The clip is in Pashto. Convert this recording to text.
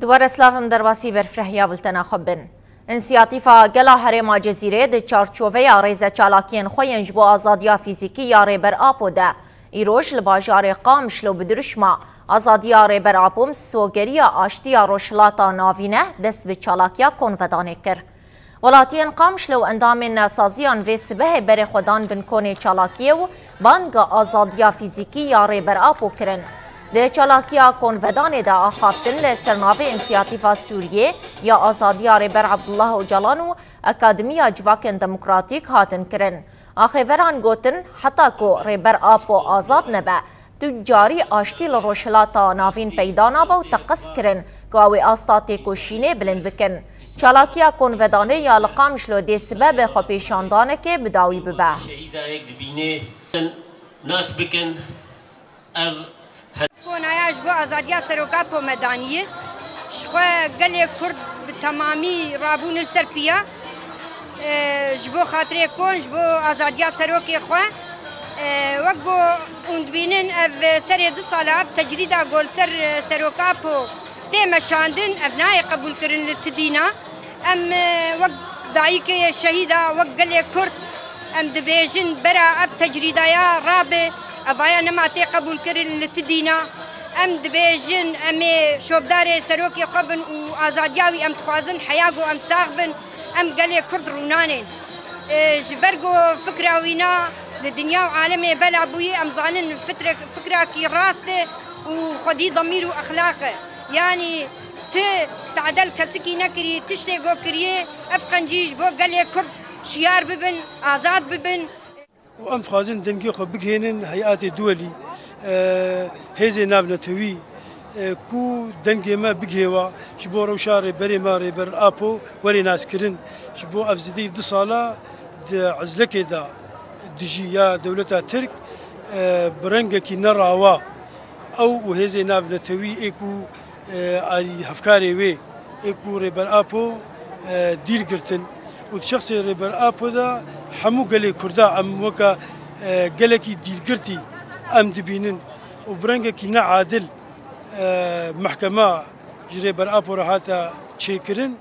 دوار سلافم درواسی برفرهیا بلتنا خبن. انسیاتیفا گلا هرما جزیره ده چارچوبه ریزه چالاکین خوین جبو آزادیا فیزیکی یا ریبر آپو ده. ایروش لباجار قامش لو بدرشما آزادیا ریبر آپوم سوگریا آشتیا روشلاتا ناوینه دست به چالاکیا کنفدانه کر. ولاتین قامش لو اندام ناسازیان و سبه بر خودان بنکونه چالاکیه و بانگ آزادیا فیزیکی یا ریبر آپو کرن. ده چالاکیا کنفدان دا آخافتن لسرناوی انسیاتیفا سوریه یا آزادیا ریبر عبدالله اوجالان و اکادمیا جواکن دموکراتیک هاتن کرن. آخیوران گوتن حتی که ریبر آپو آزاد نبه تجاری آشتی لروشلاتا ناوین پیدا نابا و تقص کرن که اوی آستاتی کشینه بلند بکن. چالاکیا کنفدانه یا لقامش لو ده سبب خوپیشاندانه که بداوی ببه. نایاش بو آزادیا سروکا پو مدانیه شخوا گلی کرد تمامی رابون السرپیا جبو خاطره کن جبو آزادیا سروکی خوا وقو اندبینن اف سر 2 سال اف تجریدا گل سر سروکا پو تیم شاندن اف نای قبول کرن لتدینا ام وق دایک شهیدا وق گلی کرد ام دبیجن برا اف تجریدا یا رابه افایا نماتی قبول کرن لتدینا ام دبیجن ام شوبدار سروکی خبن و آزادیاوی ام تخوازن حیاگو ام ساغبن ام گلی کرد رونانین جبرگو فکراوینا لدنیا و عالم بلا بوی ام ظانن فکرا کی راسته و خودی ضمیر و اخلاقه یعنی تعدل کسکی نکری تشتی گو کریه افقنجیج بو گلی کرد شیار ببن آزاد ببن وأم تخازن دنجي خو بجهنن هيئات دولي هذي نافنتوي كو دنجي ما بجهوا شبو روشاري بري ماري بر أبو وري ناس كرن شبو أفزدي 2 سالة عزلك دا دجيا دولتها ترك برنجة كي نراوا أو هذي نافنتوي إيكو على هفكاري وي إيكو ربر أبو دير قرتن وشخص ربر أبو دا حمو قلي كردا أم وكا قلكي ديلقرتي أم دبينن وبرنجا كي عادل محكمة جري بر أبو رهاتا تشيكرن